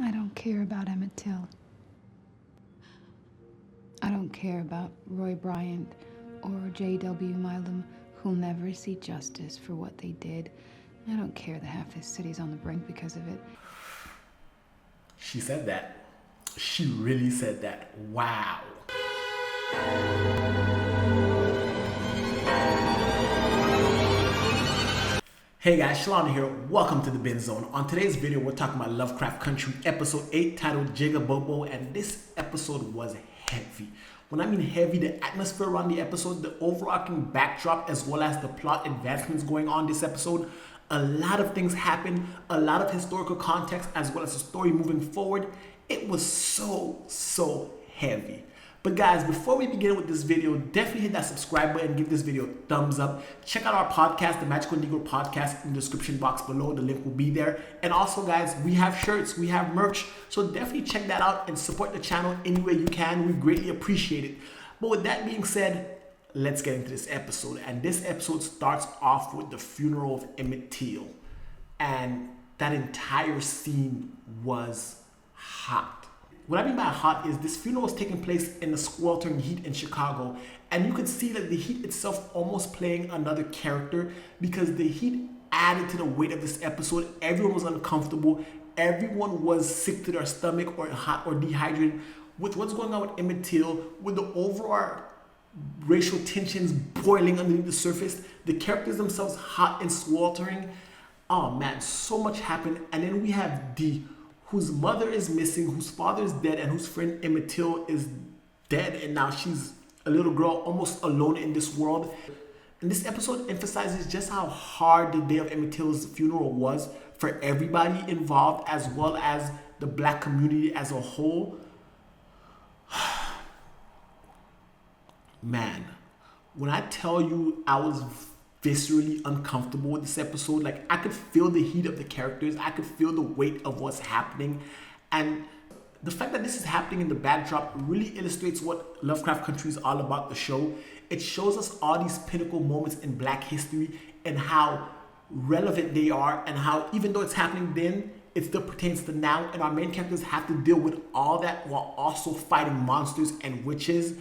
I don't care about Emmett Till. I don't care about Roy Bryant or J.W. Milam, who'll never see justice for what they did. I don't care that half this city's on the brink because of it. She said that. She really said that. Wow. Hey guys, Shalana here. Welcome to the Bingezone. On today's video, we're talking about Lovecraft Country, episode 8, titled Jigabobo, and this episode was heavy. When I mean heavy, the atmosphere around the episode, the overarching backdrop, as well as the plot advancements going on this episode, a lot of things happened, a lot of historical context, as well as the story moving forward. It was so heavy. But guys, before we begin with this video, definitely hit that subscribe button, give this video a thumbs up. Check out our podcast, the Magical Negro Podcast, in the description box below. The link will be there. And also guys, we have shirts, we have merch. So definitely check that out and support the channel any way you can. We greatly appreciate it. But with that being said, let's get into this episode. And this episode starts off with the funeral of Emmett Till. And that entire scene was hot. What I mean by hot is this funeral was taking place in the sweltering heat in Chicago, and you could see that the heat itself almost playing another character because the heat added to the weight of this episode. Everyone was uncomfortable. Everyone was sick to their stomach or hot or dehydrated with what's going on with Emmett Till, with the overall racial tensions boiling underneath the surface, the characters themselves hot and sweltering. Oh man, so much happened. And then we have Dee, whose mother is missing, whose father is dead, and whose friend Emmett Till is dead, and now she's a little girl almost alone in this world. And this episode emphasizes just how hard the day of Emmett Till's funeral was for everybody involved, as well as the black community as a whole. Man, when I tell you I was viscerally uncomfortable with this episode, like I could feel the heat of the characters, I could feel the weight of what's happening, and the fact that this is happening in the backdrop really illustrates what Lovecraft Country is all about. The show, it shows us all these pinnacle moments in black history and how relevant they are, and how even though it's happening then, it still pertains to now, and our main characters have to deal with all that while also fighting monsters and witches.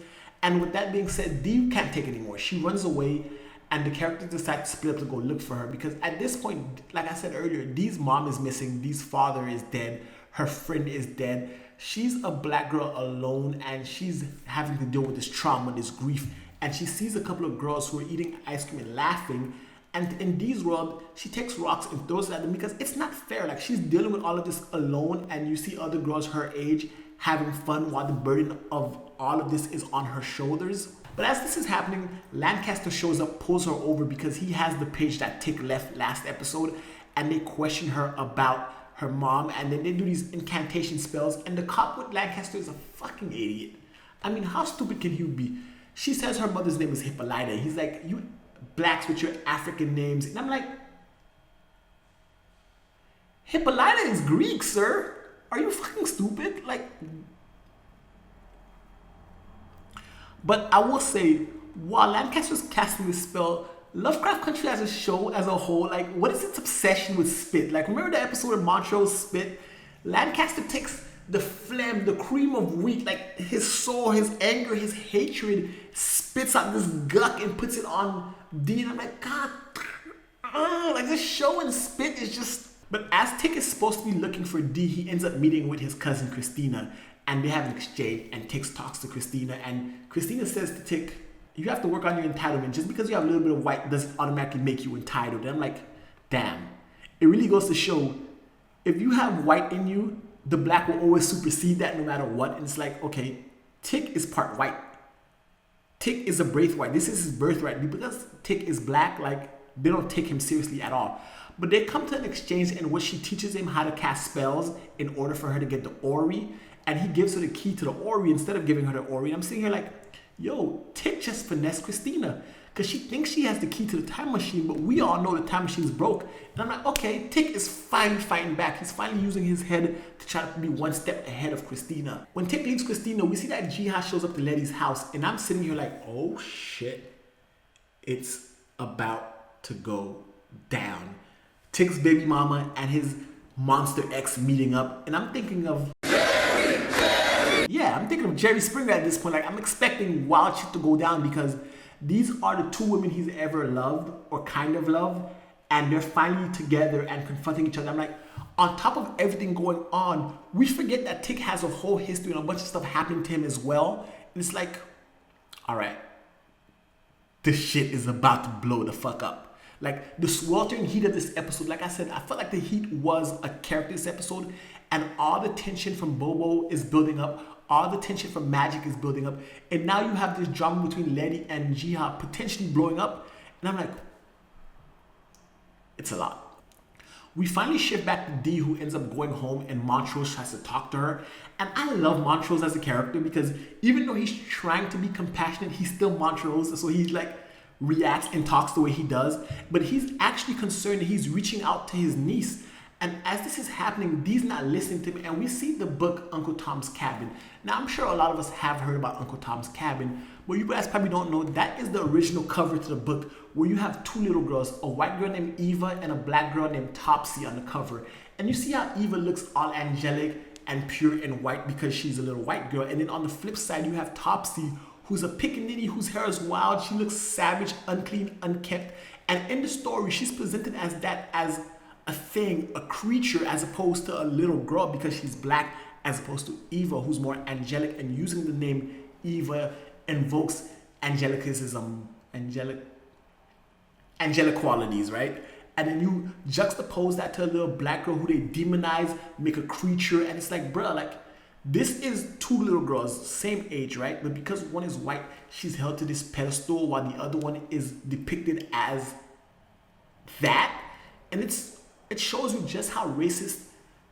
And with that being said, Dee can't take it anymore. She runs away, and the characters decide to split up to go look for her, because at this point, like I said earlier, Dee's mom is missing, Dee's father is dead, her friend is dead. She's a black girl alone, and she's having to deal with this trauma, this grief, and she sees a couple of girls who are eating ice cream and laughing, and in Dee's world, she takes rocks and throws it at them because it's not fair. Like, she's dealing with all of this alone, and you see other girls her age having fun while the burden of all of this is on her shoulders. But as this is happening, Lancaster shows up, pulls her over because he has the page that Tick left last episode, and they question her about her mom, and then they do these incantation spells, and the cop with Lancaster is a fucking idiot. I mean, how stupid can he be? She says her mother's name is Hippolyta. He's like, you blacks with your African names. And I'm like, Hippolyta is Greek, sir. Are you fucking stupid? Like, but I will say, while Lancaster's casting this spell, Lovecraft Country as a show as a whole, like, what is its obsession with spit? Like, remember the episode of Montrose spit? Lancaster takes the phlegm, the cream of wheat, like his soul, his anger, his hatred, spits out this guck and puts it on Dee. And I'm like, God, like this show and spit is just... But as Tick is supposed to be looking for Dee, he ends up meeting with his cousin Christina, and they have an exchange, and Tick talks to Christina, and Christina says to Tick, you have to work on your entitlement. Just because you have a little bit of white doesn't automatically make you entitled. And I'm like, damn. It really goes to show, if you have white in you, the black will always supersede that no matter what. And it's like, okay, Tick is part white. Tick is a birthright. This is his birthright. Because Tick is black, like, they don't take him seriously at all. But they come to an exchange in which she teaches him how to cast spells in order for her to get the Ori. And he gives her the key to the Ori instead of giving her the Ori. I'm sitting here like, yo, Tick just finessed Christina. Because she thinks she has the key to the time machine, but we all know the time machine's broke. And I'm like, okay, Tick is finally fighting back. He's finally using his head to try to be one step ahead of Christina. When Tick leaves Christina, we see that Jihad shows up to Letty's house. And I'm sitting here like, oh shit, it's about to go down. Tick's baby mama and his Monster X meeting up, and I'm thinking of I'm thinking of Jerry Springer at this point. Like, I'm expecting wild shit to go down because these are the two women he's ever loved or kind of loved, and they're finally together and confronting each other. I'm like, on top of everything going on, we forget that Tick has a whole history and a bunch of stuff happening to him as well. And it's like, all right, this shit is about to blow the fuck up. Like, the sweltering heat of this episode, like I said, I felt like the heat was a character this episode, and all the tension from Bobo is building up, all the tension from Magic is building up, and now you have this drama between Letty and Jiha potentially blowing up, and I'm like, it's a lot. We finally shift back to Dee, who ends up going home, and Montrose tries to talk to her. And I love Montrose as a character because even though he's trying to be compassionate, he's still Montrose. So he's like reacts and talks the way he does. But he's actually concerned that he's reaching out to his niece. And as this is happening, Dee's not listening to him. And we see the book Uncle Tom's Cabin. Now, I'm sure a lot of us have heard about Uncle Tom's Cabin. But you guys probably don't know, that is the original cover to the book, where you have two little girls, a white girl named Eva and a black girl named Topsy on the cover. And you see how Eva looks all angelic and pure and white because she's a little white girl. And then on the flip side, you have Topsy, who's a pickaninny, whose hair is wild. She looks savage, unclean, unkempt. And in the story, she's presented as that, as a thing, a creature, as opposed to a little girl because she's black, as opposed to Eva, who's more angelic. And using the name Eva invokes angelic qualities, right? And then you juxtapose that to a little black girl who they demonize, make a creature, and it's like, bruh, like, this is two little girls, same age, right? But because one is white, she's held to this pedestal while the other one is depicted as that. And it shows you just how racist,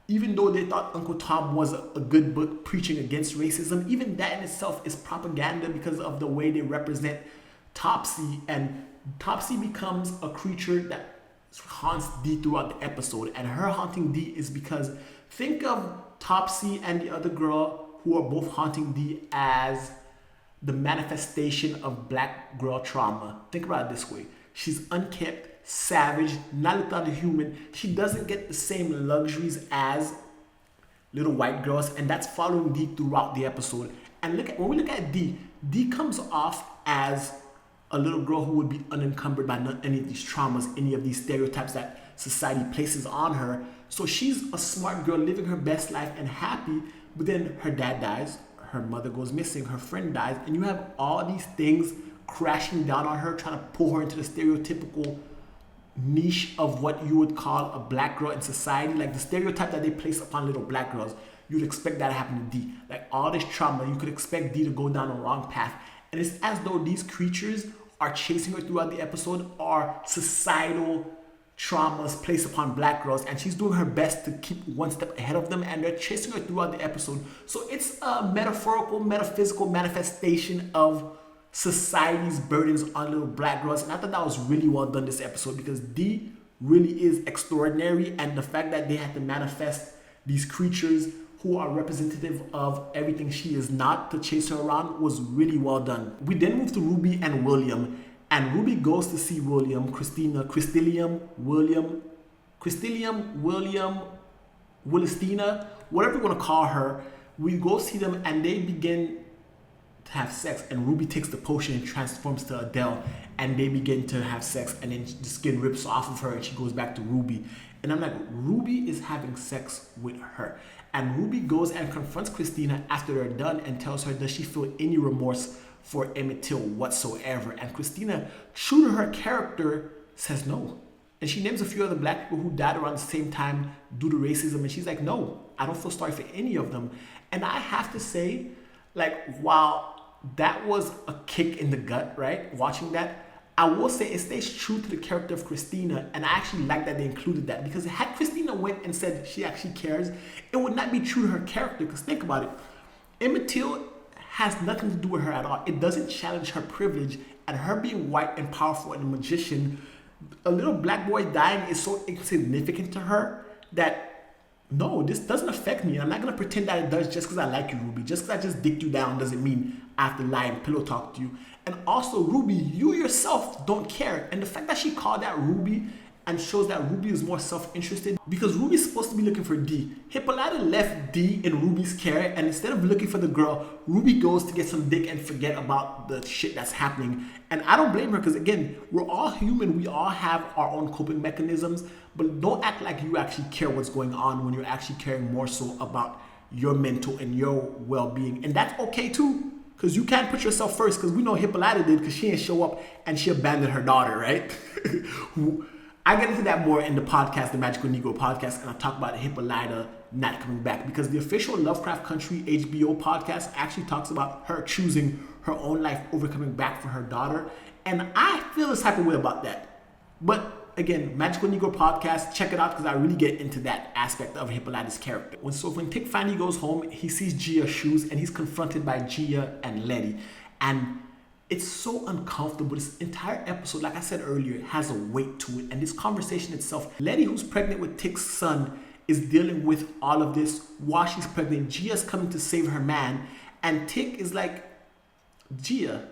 even though they thought Uncle Tom was a good book preaching against racism, even that in itself is propaganda because of the way they represent Topsy. And Topsy becomes a creature that haunts Dee throughout the episode. And her haunting Dee is because, think of Topsy and the other girl who are both haunting Dee as the manifestation of black girl trauma. Think about it this way. She's unkempt, savage, not looked on a human. She doesn't get the same luxuries as little white girls, and that's following Dee throughout the episode. And when we look at Dee, Dee comes off as a little girl who would be unencumbered by any of these traumas, any of these stereotypes that society places on her. So she's a smart girl living her best life and happy, but then her dad dies, her mother goes missing, her friend dies, and you have all these things crashing down on her, trying to pull her into the stereotypical niche of what you would call a black girl in society. Like the stereotype that they place upon little black girls, you'd expect that to happen to Dee. Like all this trauma, you could expect Dee to go down the wrong path. And it's as though these creatures are chasing her throughout the episode are societal traumas placed upon black girls, and she's doing her best to keep one step ahead of them, and they're chasing her throughout the episode. So it's a metaphorical, metaphysical manifestation of society's burdens on little black girls. And I thought that was really well done this episode, because Dee really is extraordinary, and the fact that they had to manifest these creatures who are representative of everything she is not to chase her around was really well done. We then move to Ruby and William, and Ruby goes to see William, Willistina, whatever you want to call her. We go see them and they begin to have sex, and Ruby takes the potion and transforms to Adele, and they begin to have sex, and then the skin rips off of her and she goes back to Ruby. And I'm like, Ruby is having sex with her. And Ruby goes and confronts Christina after they're done and tells her, does she feel any remorse for Emmett Till whatsoever? And Christina, true to her character, says no. And she names a few other black people who died around the same time due to racism. And she's like, no, I don't feel sorry for any of them. And I have to say, like, while that was a kick in the gut, right? Watching that, I will say it stays true to the character of Christina, and I actually like that they included that, because had Christina went and said she actually cares, it would not be true to her character. Because think about it, Emmett Till has nothing to do with her at all. It doesn't challenge her privilege, and her being white and powerful and a magician, a little black boy dying is so insignificant to her that no, this doesn't affect me. And I'm not gonna pretend that it does just because I like you, Ruby. Just because I just dicked you down doesn't mean I have to lie and pillow talk to you. And also, Ruby, you yourself don't care. And the fact that she called that Ruby and shows that Ruby is more self-interested because Ruby's supposed to be looking for D. Hippolyta left D in Ruby's care, and instead of looking for the girl, Ruby goes to get some dick and forget about the shit that's happening. And I don't blame her because, again, we're all human. We all have our own coping mechanisms, but don't act like you actually care what's going on when you're actually caring more so about your mental and your well-being. And that's okay too, because you can't put yourself first, because we know Hippolyta did because she didn't show up and she abandoned her daughter, right? I get into that more in the podcast, the Magical Negro podcast, and I talk about Hippolyta not coming back because the official Lovecraft Country HBO podcast actually talks about her choosing her own life over coming back for her daughter. And I feel this type of way about that. But again, Magical Negro podcast, check it out because I really get into that aspect of Hippolyta's character. When Tick finally goes home, he sees Gia's shoes and he's confronted by Gia and Letty. And it's so uncomfortable. This entire episode, like I said earlier, has a weight to it. And this conversation itself, Letty, who's pregnant with Tick's son, is dealing with all of this while she's pregnant. Gia's coming to save her man. And Tick is like, Gia,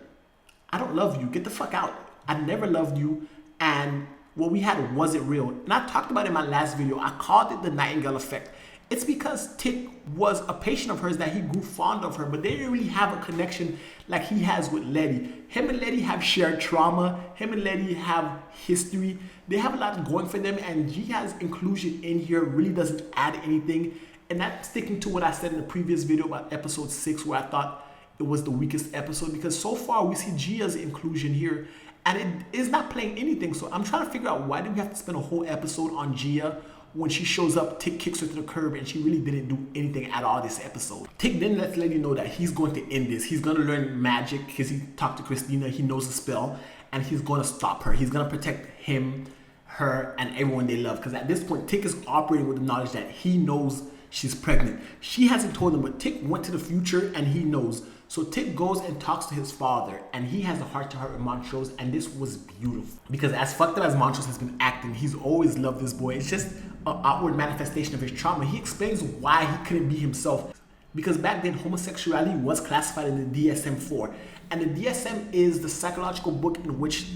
I don't love you. Get the fuck out. I never loved you. And what we had wasn't real. And I talked about it in my last video. I called it the Nightingale effect. It's because Tick was a patient of hers that he grew fond of her, but they didn't really have a connection like he has with Letty. Him and Letty have shared trauma. Him and Letty have history. They have a lot going for them, and Gia's inclusion in here really doesn't add anything. And that's sticking to what I said in the previous video about episode 6, where I thought it was the weakest episode, because so far we see Gia's inclusion here and it is not playing anything. So I'm trying to figure out, why do we have to spend a whole episode on Gia? When she shows up, Tick kicks her to the curb and she really didn't do anything at all this episode. Tick then lets Letty know that he's going to end this. He's going to learn magic because he talked to Christina. He knows the spell and he's going to stop her. He's going to protect him, her, and everyone they love. Because at this point, Tick is operating with the knowledge that he knows she's pregnant. She hasn't told him, but Tick went to the future and he knows. So Tick goes and talks to his father, and he has a heart-to-heart with Montrose, and this was beautiful. Because as fucked up as Montrose has been acting, he's always loved this boy. It's just an outward manifestation of his trauma. He explains why he couldn't be himself. Because back then, homosexuality was classified in the DSM-4. And the DSM is the psychological book in which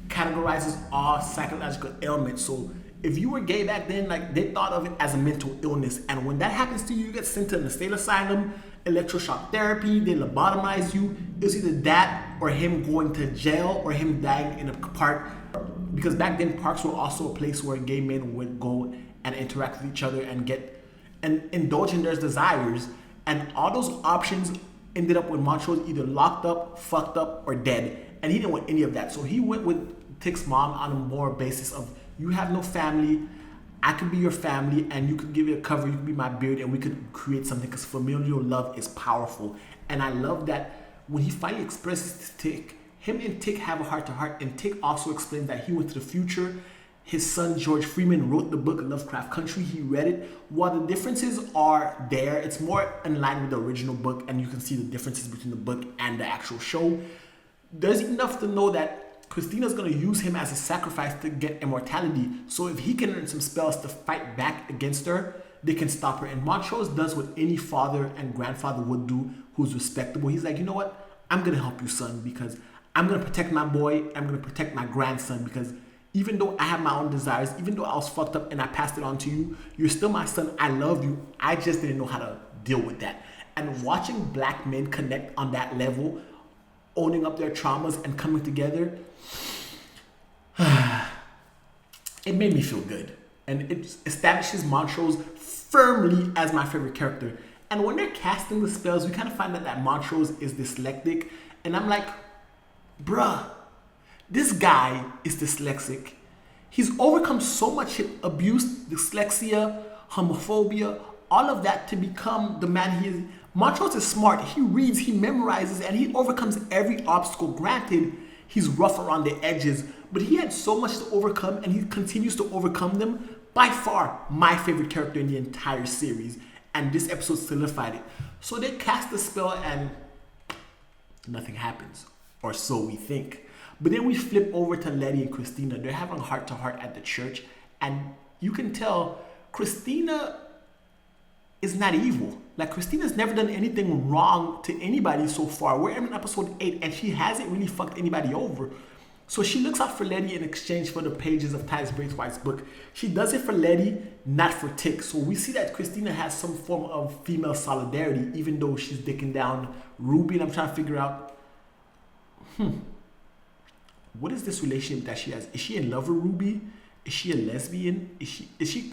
categorizes all psychological ailments. So if you were gay back then, like, they thought of it as a mental illness. And when that happens to you, you get sent to an state asylum, electroshock therapy, they lobotomize you. It was either that or him going to jail or him dying in a park. Because back then, parks were also a place where gay men would go and interact with each other and get and indulge in their desires. And all those options ended up with Montrose either locked up, fucked up, or dead. And he didn't want any of that. So he went with Tick's mom on a more basis of, you have no family, I could be your family, and you could give it a cover, you could be my beard, and we could create something, because familial love is powerful. And I love that when he finally expresses to Tick, him and Tick have a heart-to-heart, and Tick also explains that he went to the future. His son, George Freeman, wrote the book Lovecraft Country. He read it. While the differences are there, it's more in line with the original book, and you can see the differences between the book and the actual show. There's enough to know that Christina's going to use him as a sacrifice to get immortality. So if he can learn some spells to fight back against her, they can stop her. And Montrose does what any father and grandfather would do who's respectable. He's like, you know what? I'm going to help you, son, because I'm going to protect my boy. I'm going to protect my grandson, because even though I have my own desires, even though I was fucked up and I passed it on to you, you're still my son. I love you. I just didn't know how to deal with that. And watching black men connect on that level, owning up their traumas and coming together, it made me feel good. And it establishes Montrose firmly as my favorite character. And when they're casting the spells, we kind of find out that Montrose is dyslexic. And I'm like, bruh, this guy is dyslexic. He's overcome so much abuse, dyslexia, homophobia, all of that to become the man he is. Montrose is smart. He reads, he memorizes, and he overcomes every obstacle. Granted, he's rough around the edges, but he had so much to overcome, and he continues to overcome them. By far, my favorite character in the entire series, and this episode solidified it. So they cast the spell, and nothing happens, or so we think. But then we flip over to Letty and Christina. They're having a heart-to-heart at the church, and you can tell Christina is not evil. Like, Christina's never done anything wrong to anybody so far. We're in episode 8, and she hasn't really fucked anybody over. So she looks out for Letty in exchange for the pages of Atticus Braithwaite's White's book. She does it for Letty, not for Tick. So we see that Christina has some form of female solidarity, even though she's dicking down Ruby. And I'm trying to figure out, what is this relationship that she has? Is she in love with Ruby? Is she a lesbian?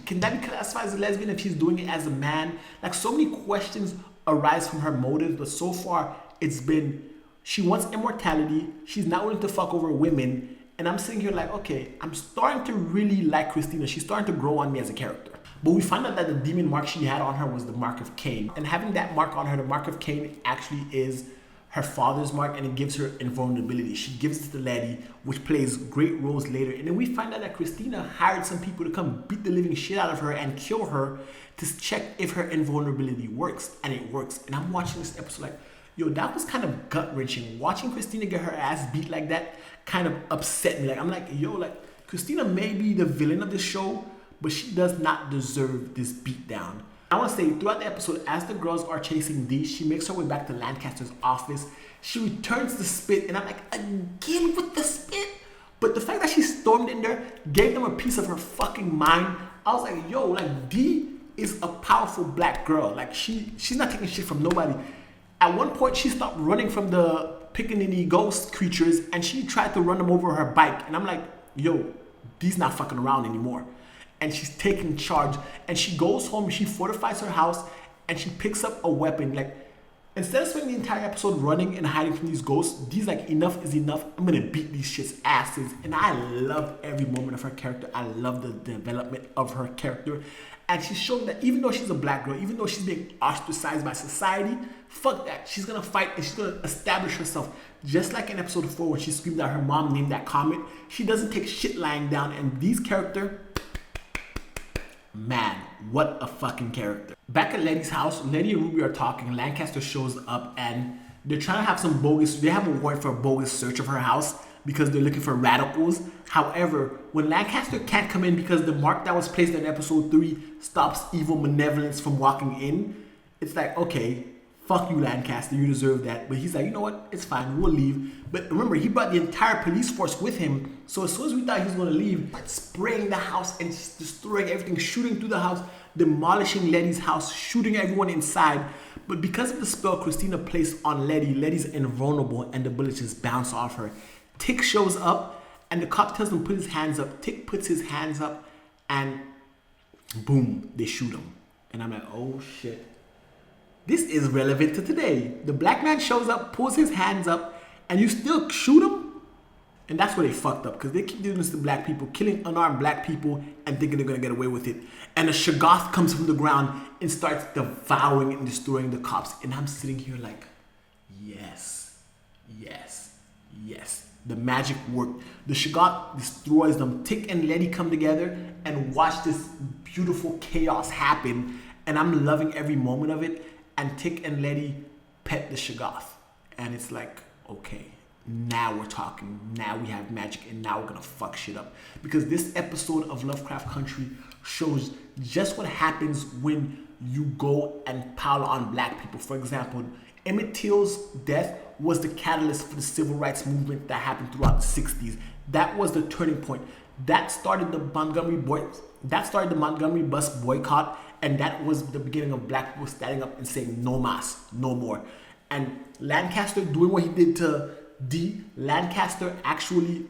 Can that be classified as a lesbian if she's doing it as a man? Like, so many questions arise from her motives, but so far it's been, she wants immortality, she's not willing to fuck over women, and I'm sitting here like, okay, I'm starting to really like Christina. She's starting to grow on me as a character. But we find out that the demon mark she had on her was the mark of Cain. And having that mark on her, the mark of Cain, actually is her father's mark, and it gives her invulnerability. She gives it to Letty, which plays great roles later. And then we find out that Christina hired some people to come beat the living shit out of her and kill her to check if her invulnerability works. And it works. And I'm watching this episode like, yo, that was kind of gut-wrenching. Watching Christina get her ass beat like that kind of upset me. Like, I'm like, yo, like, Christina may be the villain of this show, but she does not deserve this beatdown. I want to say, throughout the episode, as the girls are chasing Dee, she makes her way back to Lancaster's office. She returns the spit, and I'm like, again with the spit? But the fact that she stormed in there, gave them a piece of her fucking mind, I was like, yo, like, Dee is a powerful black girl. Like, she's not taking shit from nobody. At one point, she stopped running from the Pickaninny ghost creatures, and she tried to run them over her bike. And I'm like, yo, Dee's not fucking around anymore. And she's taking charge, and she goes home, she fortifies her house, and she picks up a weapon. Like, instead of spending the entire episode running and hiding from these ghosts, Dee's like, enough is enough. I'm gonna beat these shit's asses. And I love every moment of her character. I love the development of her character. And she's showing that even though she's a black girl, even though she's being ostracized by society, fuck that. She's gonna fight and she's gonna establish herself. Just like in episode 4 when she screamed at her mom named that comet, she doesn't take shit lying down. And Dee's character, man, what a fucking character. Back at Letty's house, Letty and Ruby are talking. Lancaster shows up and they're trying to have some bogus, they have a warrant for a bogus search of her house because they're looking for radicals. However, when Lancaster can't come in because the mark that was placed in episode 3 stops evil malevolence from walking in, it's like, okay, fuck you, Lancaster, you deserve that. But he's like, you know what, it's fine, we'll leave. But remember, he brought the entire police force with him. So as soon as we thought he was gonna leave, spraying the house and just destroying everything, shooting through the house, demolishing Letty's house, shooting everyone inside. But because of the spell Christina placed on Letty, Letty's invulnerable and the bullets just bounce off her. Tick shows up and the cop tells him to put his hands up. Tick puts his hands up and boom, they shoot him. And I'm like, oh shit. This is relevant to today. The black man shows up, pulls his hands up, and you still shoot him? And that's where they fucked up, because they keep doing this to black people, killing unarmed black people and thinking they're gonna get away with it. And a Shoggoth comes from the ground and starts devouring and destroying the cops. And I'm sitting here like, yes, yes, yes. The magic worked. The Shoggoth destroys them. Tick and Letty come together and watch this beautiful chaos happen. And I'm loving every moment of it. And Tick and Letty pet the Shoggoth. And it's like, okay, now we're talking. Now we have magic and now we're gonna fuck shit up. Because this episode of Lovecraft Country shows just what happens when you go and pile on black people. For example, Emmett Till's death was the catalyst for the civil rights movement that happened throughout the 60s. That was the turning point. That started the Montgomery bus boycott, and that was the beginning of black people standing up and saying no mas, no more. And Lancaster doing what he did to Dee, Lancaster actually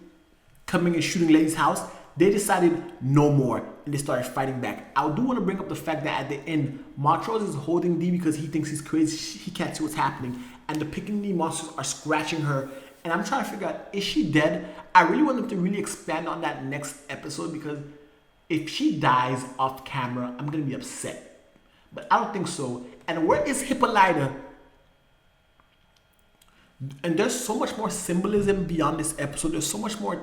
coming and shooting Letty's house, they decided no more and they started fighting back. I do want to bring up the fact that at the end, Montrose is holding Dee because he thinks he's crazy, he can't see what's happening, and the Pickaninny monsters are scratching her. And I'm trying to figure out, is she dead? I really want them to really expand on that next episode, because if she dies off camera, I'm going to be upset. But I don't think so. And where is Hippolyta? And there's so much more symbolism beyond this episode. There's so much more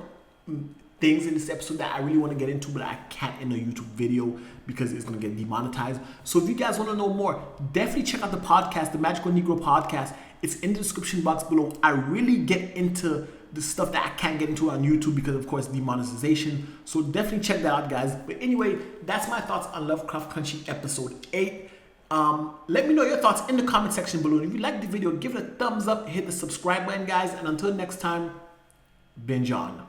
things in this episode that I really want to get into, but I can't in a YouTube video because it's going to get demonetized. So if you guys want to know more, definitely check out the podcast, the Magical Negro Podcast. It's in the description box below. I really get into the stuff that I can't get into on YouTube because, of course, demonetization. So definitely check that out, guys. But anyway, that's my thoughts on Lovecraft Country episode 8. Let me know your thoughts in the comment section below. If you liked the video, give it a thumbs up, hit the subscribe button, guys. And until next time, binge on.